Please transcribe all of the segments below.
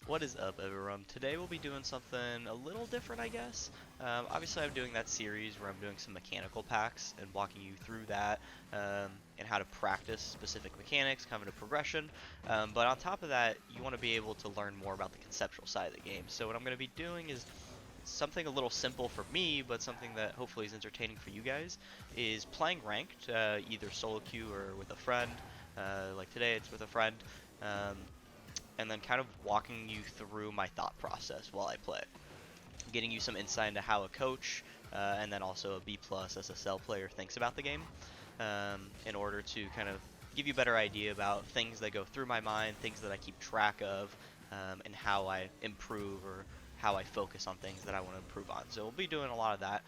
What is up, everyone? Today we'll be doing something a little different, I guess. Obviously, I'm doing that series where I'm doing some mechanical packs and walking you through that and how to practice specific mechanics, kind of a progression. But on top of that, you want to be able to learn more about the conceptual side of the game. So what I'm going to be doing is something a little simple for me, but something that hopefully is entertaining for you guys, is playing ranked, either solo queue or with a friend. Like today, it's with a friend. Um, and then kind of walking you through my thought process while I play, getting you some insight into how a coach and then also a B plus SSL player thinks about the game, in order to kind of give you a better idea about things that go through my mind, things that I keep track of, and how I improve or how I focus on things that I want to improve on. So we'll be doing a lot of that.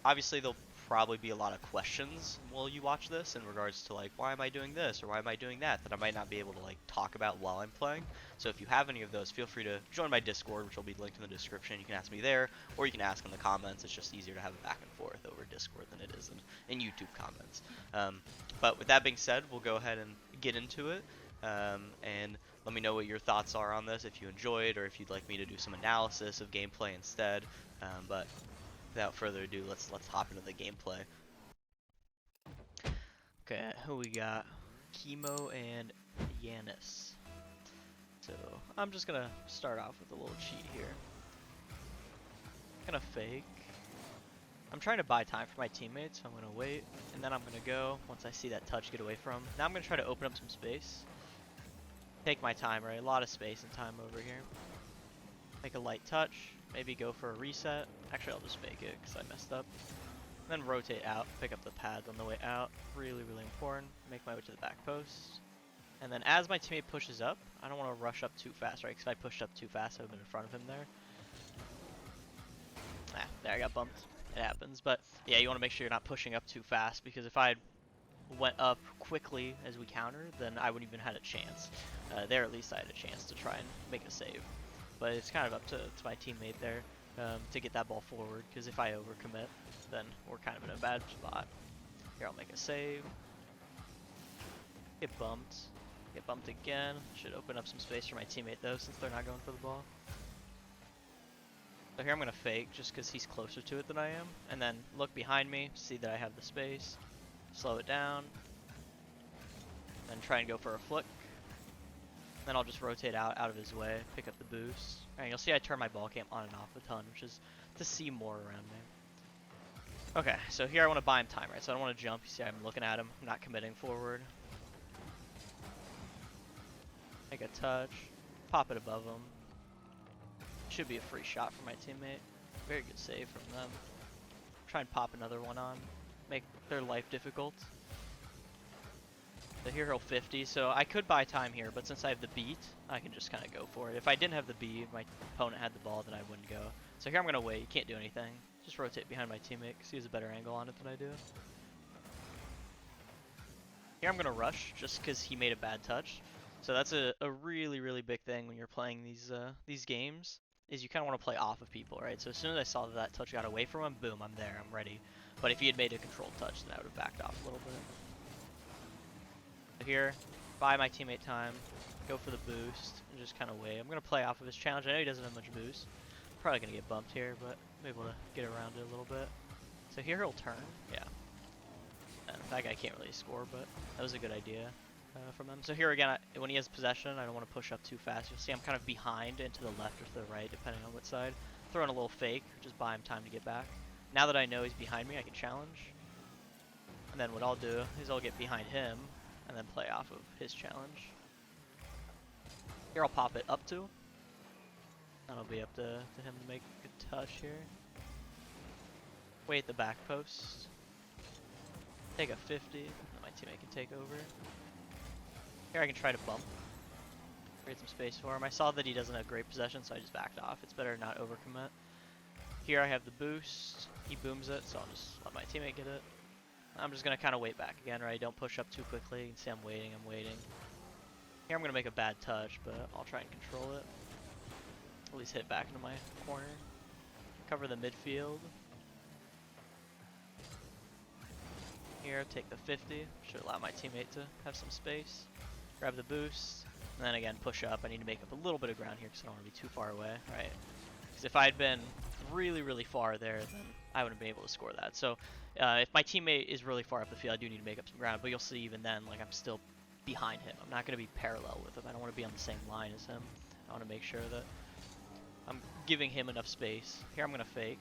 Obviously, there'll probably be a lot of questions while you watch this in regards to like, why am I doing this or why am I doing that I might not be able to like talk about while I'm playing. So if you have any of those, feel free to join my Discord, which will be linked in the description. You can ask me there, or you can ask in the comments. It's just easier to have a back and forth over Discord than it is in YouTube comments. But with that being said, we'll go ahead and get into it. And let me know what your thoughts are on this, if you enjoyed, or if you'd like me to do some analysis of gameplay instead. But without further ado, let's hop into the gameplay. Okay, who we got? Chemo and Yanis. So I'm just gonna start off with a little cheat here. Gonna fake. I'm trying to buy time for my teammates, so I'm gonna wait, and then I'm gonna go once I see that touch get away from. Now I'm gonna try to open up some space. Take my time, right? A lot of space and time over here. Make a light touch. Maybe go for a reset. Actually, I'll just fake it because I messed up. Then rotate out, pick up the pads on the way out. Really, really important. Make my way to the back post. And then as my teammate pushes up, I don't want to rush up too fast, right? Because if I pushed up too fast, I would have been in front of him there. Ah, there, I got bumped. It happens. But yeah, you want to make sure you're not pushing up too fast, because if I went up quickly as we countered, then I wouldn't even had a chance. There, at least I had a chance to try and make a save. But it's kind of up to my teammate there to get that ball forward, because if I overcommit, then we're kind of in a bad spot. Here, I'll make a save. Get bumped. Get bumped again. Should open up some space for my teammate though, since they're not going for the ball. So here I'm going to fake, just because he's closer to it than I am. And then look behind me, see that I have the space. Slow it down. Then try and go for a flick. Then I'll just rotate out of his way, pick up the boost. And you'll see I turn my ball cam on and off a ton, which is to see more around me. Okay, so here I want to buy him time, right? So I don't want to jump. You see I'm looking at him, I'm not committing forward. Make a touch, pop it above him. Should be a free shot for my teammate. Very good save from them. Try and pop another one on, make their life difficult. So here he'll 50, so I could buy time here, but since I have the beat, I can just kind of go for it. If I didn't have the beat, my opponent had the ball, then I wouldn't go. So here I'm going to wait, you can't do anything. Just rotate behind my teammate, because he has a better angle on it than I do. Here I'm going to rush, just because he made a bad touch. So that's a really, really big thing when you're playing these games, is you kind of want to play off of people, right? So as soon as I saw that touch got away from him, boom, I'm there, I'm ready. But if he had made a controlled touch, then I would have backed off a little bit. So here, buy my teammate time, go for the boost, and just kind of wait. I'm going to play off of his challenge. I know he doesn't have much boost. Probably going to get bumped here, but I'm able to get around it a little bit. So here he'll turn, yeah. That guy can't really score, but that was a good idea from him. So here again, when he has possession, I don't want to push up too fast. You'll see I'm kind of behind and to the left or to the right, depending on what side. Throw in a little fake, just buy him time to get back. Now that I know he's behind me, I can challenge. And then what I'll do is I'll get behind him and then play off of his challenge. Here I'll pop it up to. That'll be up to him to make a good touch here. Wait at the back post. Take a 50, and my teammate can take over. Here I can try to bump. Create some space for him. I saw that he doesn't have great possession, so I just backed off. It's better to not overcommit. Here I have the boost. He booms it, so I'll just let my teammate get it. I'm just going to kind of wait back again, right? Don't push up too quickly. You can see I'm waiting. Here I'm going to make a bad touch, but I'll try and control it. At least hit back into my corner. Cover the midfield. Here, take the 50. Should allow my teammate to have some space. Grab the boost. And then again, push up. I need to make up a little bit of ground here because I don't want to be too far away, right? Because if I had been really, really far there, then I wouldn't be able to score that. So if my teammate is really far up the field, I do need to make up some ground. But you'll see even then, like, I'm still behind him. I'm not going to be parallel with him. I don't want to be on the same line as him. I want to make sure that I'm giving him enough space. Here I'm going to fake.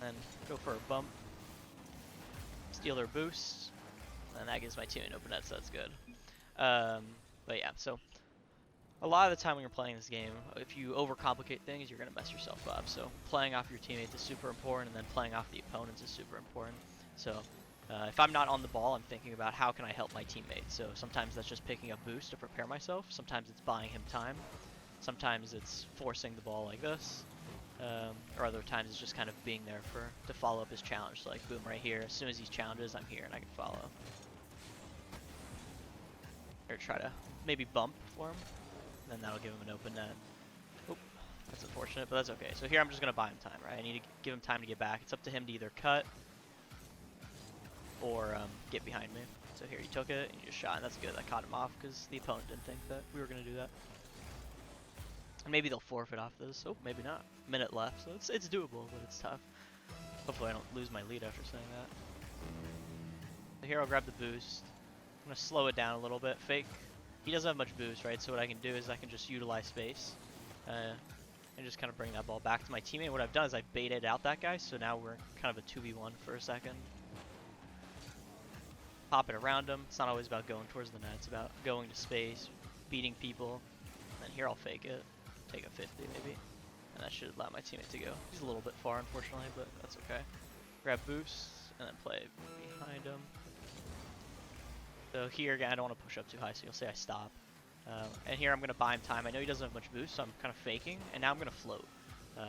Then go for a bump. Steal their boost. And that gives my teammate an open net, so that's good. But yeah, so a lot of the time when you're playing this game, if you overcomplicate things, you're going to mess yourself up. So playing off your teammates is super important, and then playing off the opponents is super important. So if I'm not on the ball, I'm thinking about how can I help my teammate. So sometimes that's just picking up boost to prepare myself. Sometimes it's buying him time. Sometimes it's forcing the ball like this. Or other times it's just kind of being there to follow up his challenge. So like boom, right here, as soon as he challenges, I'm here and I can follow. Or try to maybe bump for him. Then that'll give him an open net. Oop, that's unfortunate, but that's okay. So here I'm just going to buy him time, right? I need to give him time to get back. It's up to him to either cut or get behind me. So here he took it and he just shot, and that's good. I caught him off because the opponent didn't think that we were going to do that. And maybe they'll forfeit off this. Oh, maybe not. Minute left, so it's doable, but it's tough. Hopefully I don't lose my lead after saying that. So here I'll grab the boost. I'm going to slow it down a little bit. Fake. He doesn't have much boost, right? So what I can do is I can just utilize space and just kind of bring that ball back to my teammate. What I've done is I baited out that guy, so now we're kind of a 2v1 for a second. Pop it around him. It's not always about going towards the net. It's about going to space, beating people. And then here I'll fake it. Take a 50 maybe. And that should allow my teammate to go. He's a little bit far, unfortunately, but that's okay. Grab boost and then play behind him. So here again, I don't want to push up too high, so you'll see I stop. And here I'm going to buy him time. I know he doesn't have much boost, so I'm kind of faking. And now I'm going to float.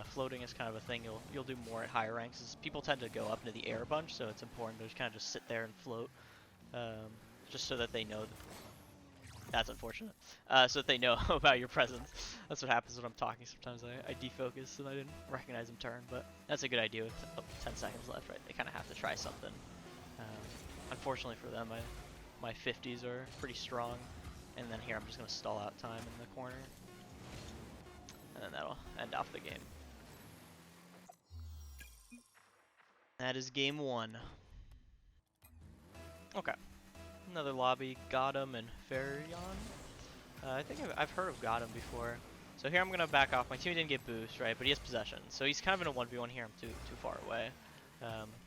Floating is kind of a thing you'll do more at higher ranks. Is people tend to go up into the air a bunch, so it's important to just kind of just sit there and float. Just so that they know that's unfortunate. So that they know about your presence. That's what happens when I'm talking. Sometimes I defocus and I didn't recognize him turn, but that's a good idea with 10 seconds left, right? They kind of have to try something. Unfortunately for them, my 50s are pretty strong, and then here I'm just going to stall out time in the corner, and then that'll end off the game. That is game 1. Okay. Another lobby, Gotham and Farion. I think I've heard of Gotham before. So here I'm going to back off. My team didn't get boost, right, but he has possession. So he's kind of in a 1v1 here. I'm too far away.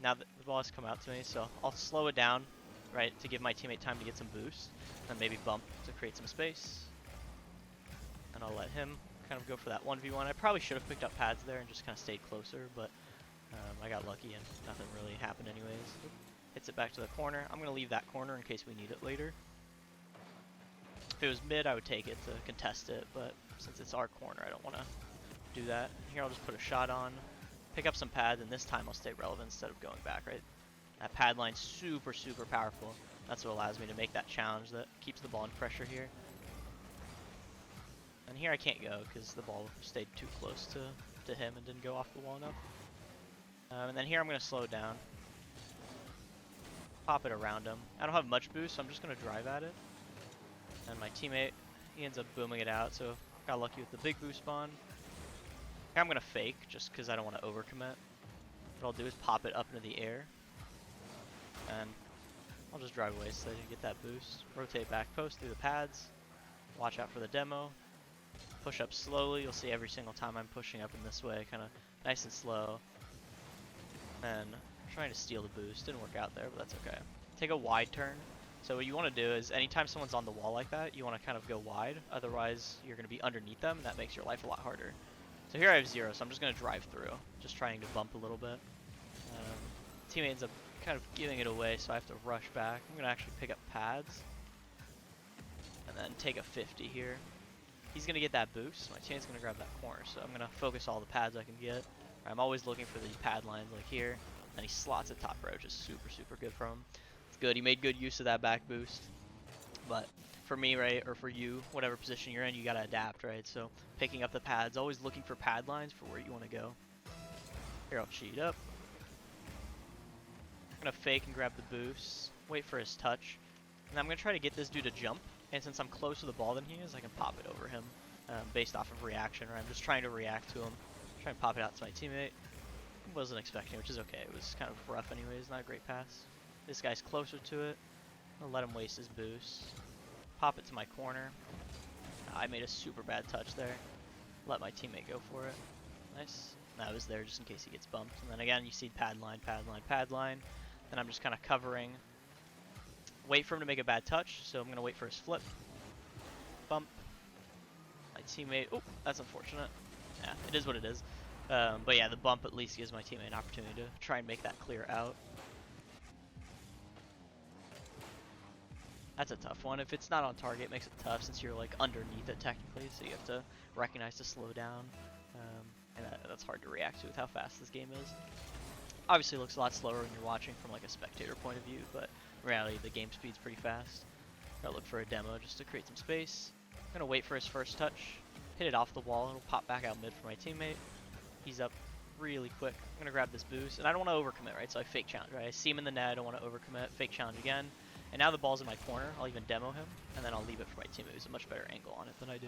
Now the ball has come out to me, so I'll slow it down, right, to give my teammate time to get some boost. And maybe bump to create some space. And I'll let him kind of go for that 1v1. I probably should have picked up pads there and just kind of stayed closer, but I got lucky and nothing really happened anyways. Hits it back to the corner. I'm going to leave that corner in case we need it later. If it was mid, I would take it to contest it, but since it's our corner, I don't want to do that. Here I'll just put a shot on, pick up some pads, and this time I'll stay relevant instead of going back, right? That pad line's super, super powerful. That's what allows me to make that challenge that keeps the ball in pressure here. And here I can't go because the ball stayed too close to him and didn't go off the wall enough. And then here I'm going to slow down. Pop it around him. I don't have much boost, so I'm just going to drive at it. And my teammate, he ends up booming it out, so got lucky with the big boost spawn. Here I'm going to fake, just because I don't want to overcommit. What I'll do is pop it up into the air. And I'll just drive away so I can get that boost. Rotate back post through the pads. Watch out for the demo. Push up slowly. You'll see every single time I'm pushing up in this way, kind of nice and slow. And trying to steal the boost. Didn't work out there, but that's okay. Take a wide turn. So what you want to do is anytime someone's on the wall like that, you want to kind of go wide. Otherwise, you're going to be underneath them, and that makes your life a lot harder. So here I have 0, so I'm just going to drive through. Just trying to bump a little bit. Teammate ends up kind of giving it away, so I have to rush back. I'm going to actually pick up pads. And then take a 50 here. He's going to get that boost. My teammate's going to grab that corner, so I'm going to focus all the pads I can get. I'm always looking for these pad lines like here. And he slots it top row, just super, super good from him. It's good. He made good use of that back boost. But for me, right, or for you, whatever position you're in, you got to adapt, right? So picking up the pads, always looking for pad lines for where you want to go. Here, I'll cheat up. I'm going to fake and grab the boost. Wait for his touch. And I'm going to try to get this dude to jump And since I'm closer to the ball than he is, I can pop it over him based off of reaction, or I'm just trying to react to him. Trying to pop it out to my teammate. Wasn't expecting it, which is okay. It was kind of rough anyways, not a great pass. This guy's closer to it. I'll let him waste his boost. Pop it to my corner. I made a super bad touch there. Let my teammate go for it. Nice. And I was there just in case he gets bumped. And then again, you see pad line, pad line, pad line. Then I'm just kind of covering. Wait for him to make a bad touch, so I'm going to wait for his flip. Bump. My teammate, oh, that's unfortunate. Yeah, it is what it is. But yeah, the bump at least gives my teammate an opportunity to try and make that clear out. That's a tough one. If it's not on target, it makes it tough since you're like underneath it technically, so you have to recognize to slow down. And that's hard to react to with how fast this game is. Obviously it looks a lot slower when you're watching from like a spectator point of view, but in reality the game speed's pretty fast. Gotta look for a demo just to create some space. I'm gonna wait for his first touch, hit it off the wall, it'll pop back out mid for my teammate. He's up really quick. I'm gonna grab this boost, and I don't want to overcommit, right? So I fake challenge, right? I see him in the net, I don't want to overcommit, fake challenge again. And now the ball's in my corner, I'll even demo him, and then I'll leave it for my teammate who's a much better angle on it than I do.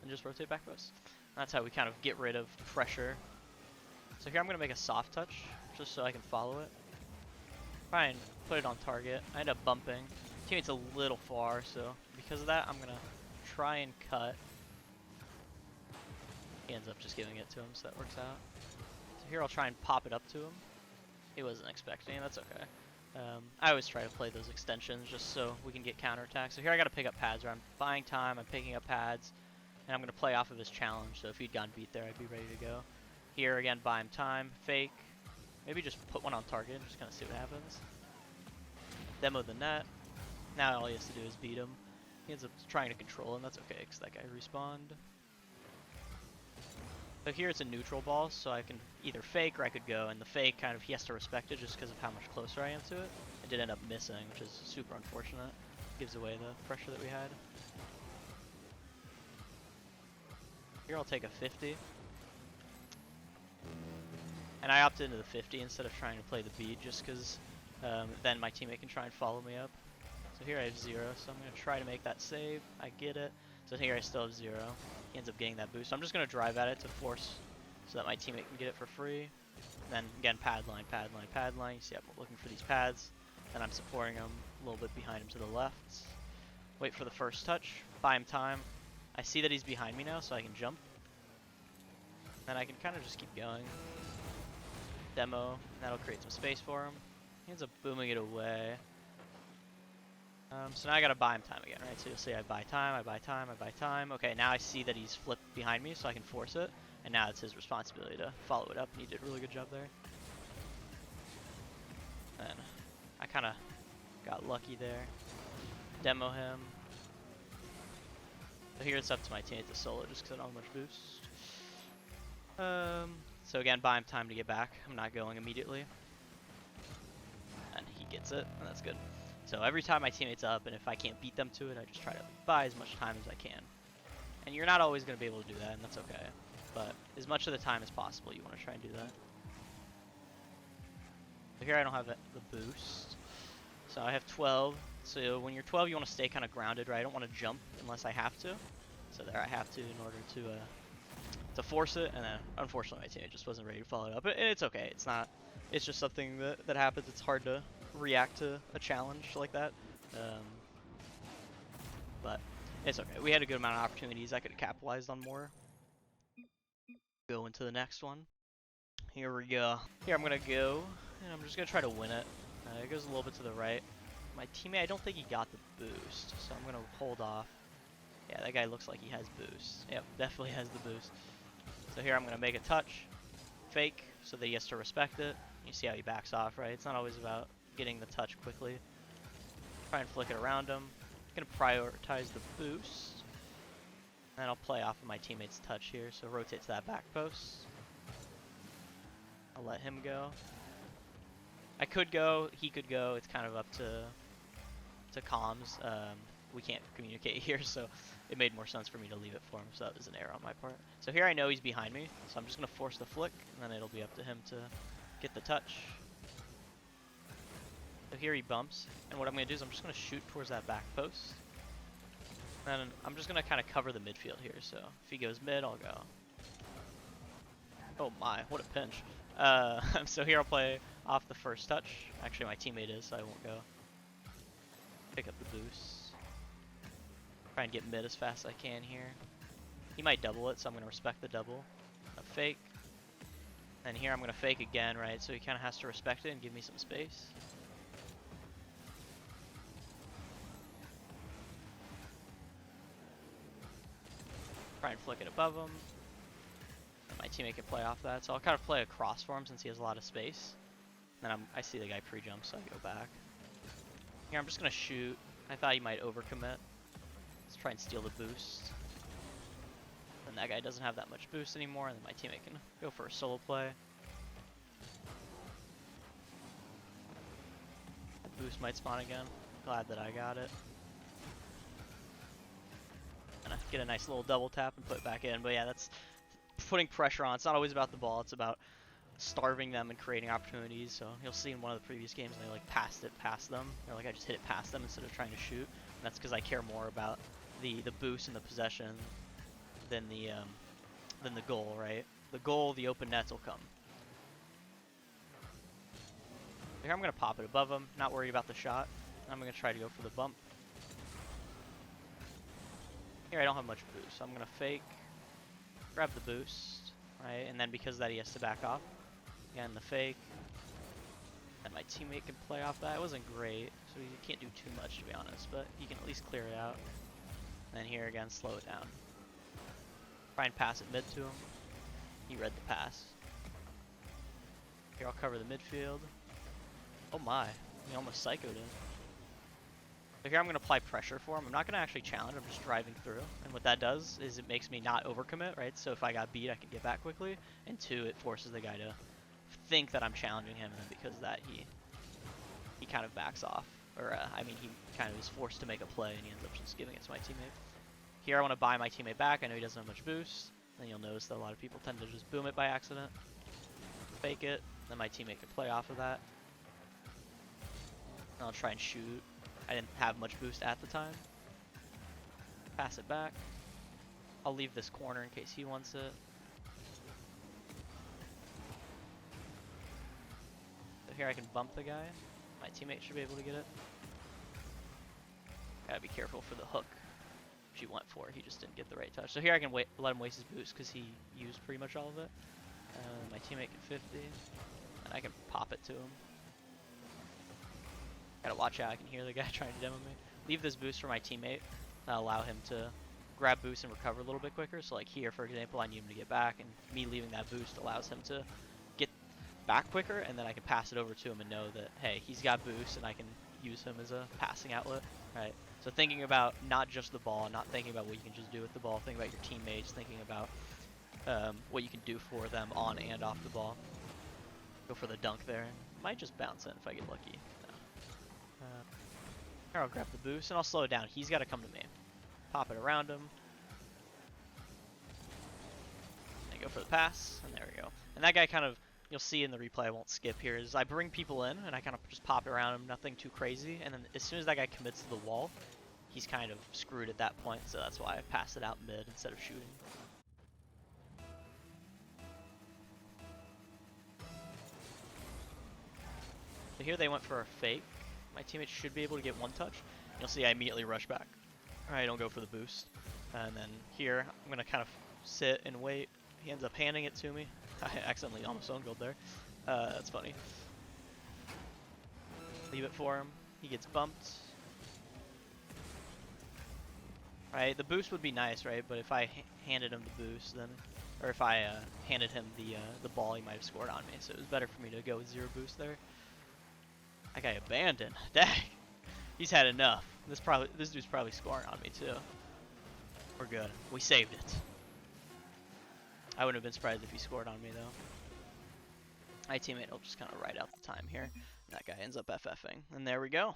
And just rotate back post. And that's how we kind of get rid of pressure. So here I'm gonna make a soft touch, just so I can follow it. Try and put it on target. I end up bumping. Teammate's a little far, so because of that, I'm gonna try and cut. He ends up just giving it to him, so that works out. So here I'll try and pop it up to him. He wasn't expecting, that's okay. I always try to play those extensions just so we can get counterattacks. So here I gotta pick up pads, where I'm buying time, I'm picking up pads, and I'm gonna play off of his challenge, so if he'd gotten beat there, I'd be ready to go. Here again, buy him time, fake, maybe just put one on target and just kinda see what happens. Demo the net. Now all he has to do is beat him. He ends up trying to control him, that's okay, because that guy respawned. So here it's a neutral ball, so I can either fake or I could go, and the fake kind of, he has to respect it just because of how much closer I am to it. I did end up missing, which is super unfortunate. Gives away the pressure that we had. Here I'll take a 50. And I opted into the 50 instead of trying to play the beat just because then my teammate can try and follow me up. So here I have 0, so I'm going to try to make that save. I get it. So here I still have 0. He ends up getting that boost. So I'm just going to drive at it to force so that my teammate can get it for free. And then again, pad line, pad line, pad line. You see I'm looking for these pads. And I'm supporting him a little bit behind him to the left. Wait for the first touch. Buy him time. I see that he's behind me now, so I can jump. Then I can kind of just keep going. Demo. And that'll create some space for him. He ends up booming it away. So now I gotta buy him time again, right? So you'll see I buy time, I buy time, I buy time. Okay, now I see that he's flipped behind me, so I can force it. And now it's his responsibility to follow it up, and he did a really good job there. And I kind of got lucky there. Demo him. So here it's up to my teammate to solo just because I don't have much boost. So again, buy him time to get back. I'm not going immediately. And he gets it, and that's good. So every time my teammate's up, and if I can't beat them to it, I just try to buy as much time as I can. And you're not always going to be able to do that, and that's okay. But as much of the time as possible, you want to try and do that. So here I don't have the boost. So I have 12. So when you're 12, you want to stay kind of grounded, right? I don't want to jump unless I have to. So there I have to in order to force it. And then unfortunately my teammate just wasn't ready to follow it up. And it's okay. It's not. It's just something that happens. It's hard to react to a challenge like that. But it's okay. We had a good amount of opportunities. I could have capitalized on more. Go into the next one. Here we go. Here I'm going to go, and I'm just going to try to win it. It goes a little bit to the right. My teammate, I don't think he got the boost, so I'm going to hold off. Yeah, that guy looks like he has boost. Yep, definitely has the boost. So here I'm going to make a touch. Fake, so that he has to respect it. You see how he backs off, right? It's not always about getting the touch quickly. Try and flick it around him. I'm going to prioritize the boost. And then I'll play off of my teammate's touch here, so rotate to that back post. I'll let him go. I could go, he could go, it's kind of up to comms. We can't communicate here, so it made more sense for me to leave it for him, so that was an error on my part. So here I know he's behind me, so I'm just going to force the flick, and then it'll be up to him to get the touch. So here he bumps, and what I'm going to do is I'm just going to shoot towards that back post. And I'm just going to kind of cover the midfield here. So if he goes mid, I'll go. Oh my, what a pinch. So here I'll play off the first touch. Actually, my teammate is, so I won't go. Pick up the boost. Try and get mid as fast as I can here. He might double it, so I'm going to respect the double. A fake. And here I'm going to fake again, right? So he kind of has to respect it and give me some space. Try and flick it above him. And my teammate can play off that, so I'll kind of play across for him since he has a lot of space. Then I see the guy pre-jump, so I go back. Here I'm just going to shoot. I thought he might overcommit. Let's try and steal the boost. And that guy doesn't have that much boost anymore, and then my teammate can go for a solo play. The boost might spawn again. Glad that I got it. And I get a nice little double tap and put it back in. But yeah, that's putting pressure on. It's not always about the ball. It's about starving them and creating opportunities. So you'll see in one of the previous games, they like passed it past them. Or like I just hit it past them instead of trying to shoot. And that's because I care more about the boost and the possession than the goal, right? The goal, the open nets will come. Here I'm going to pop it above him, not worry about the shot. I'm going to try to go for the bump. Here I don't have much boost, so I'm going to fake, grab the boost, right? And then because of that he has to back off. Again, the fake. And my teammate can play off that. It wasn't great, so you can't do too much to be honest, but you can at least clear it out. And then here again, slow it down. Try and pass it mid to him. He read the pass. Here I'll cover the midfield. Oh my, he almost psychoed him. So here I'm going to apply pressure for him. I'm not going to actually challenge, I'm just driving through. And what that does is it makes me not overcommit, right? So if I got beat, I can get back quickly. And two, it forces the guy to think that I'm challenging him, and then because of that, he kind of backs off. Or, I mean, he kind of is forced to make a play, and he ends up just giving it to my teammate. Here I want to buy my teammate back. I know he doesn't have much boost. Then you'll notice that a lot of people tend to just boom it by accident. Fake it. Then my teammate can play off of that. And I'll try and shoot. I didn't have much boost at the time. Pass it back. I'll leave this corner in case he wants it. So here I can bump the guy. My teammate should be able to get it. Gotta be careful for the hook she went for. He just didn't get the right touch. So here I can let him waste his boost because he used pretty much all of it. My teammate can 50. And I can pop it to him. Gotta watch out, I can hear the guy trying to demo me. Leave this boost for my teammate. Allow him to grab boost and recover a little bit quicker. So like here, for example, I need him to get back, and me leaving that boost allows him to get back quicker, and then I can pass it over to him and know that, hey, he's got boost, and I can use him as a passing outlet, right? So thinking about not just the ball, not thinking about what you can just do with the ball, thinking about your teammates, thinking about what you can do for them on and off the ball. Go for the dunk there. Might just bounce in if I get lucky. Here I'll grab the boost and I'll slow it down. He's got to come to me. Pop it around him. And go for the pass, and there we go. And that guy kind of, you'll see in the replay, I won't skip here, is I bring people in and I kind of just pop it around him, nothing too crazy. And then as soon as that guy commits to the wall, he's kind of screwed at that point, so that's why I passed it out mid instead of shooting. So here they went for a fake. My teammates should be able to get one touch. You'll see I immediately rush back. I don't go for the boost. And then here, I'm going to kind of sit and wait. He ends up handing it to me. I accidentally almost own gold there. That's funny. Leave it for him. He gets bumped. Right, the boost would be nice, right? But if I handed him the boost, then... Or if I handed him the ball, he might have scored on me. So it was better for me to go with 0 boost there. That guy abandoned. Dang. He's had enough. This dude's probably scoring on me too. We're good. We saved it. I wouldn't have been surprised if he scored on me though. My teammate will just kind of ride out the time here. That guy ends up FFing. And there we go.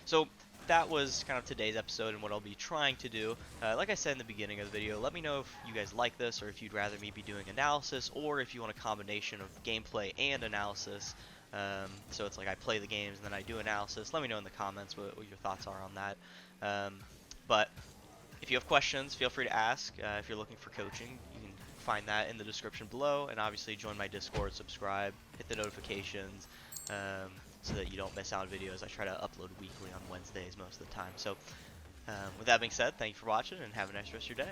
So that was kind of today's episode and what I'll be trying to do. Like I said in the beginning of the video, let me know if you guys like this or if you'd rather me be doing analysis or if you want a combination of gameplay and analysis. So it's like I play the games and then I do analysis. Let me know in the comments what your thoughts are on that. But if you have questions, feel free to ask. If you're looking for coaching, you can find that in the description below. And obviously join my Discord, subscribe, hit the notifications, so that you don't miss out on videos. I try to upload weekly on Wednesdays most of the time. So with that being said, thank you for watching and have a nice rest of your day.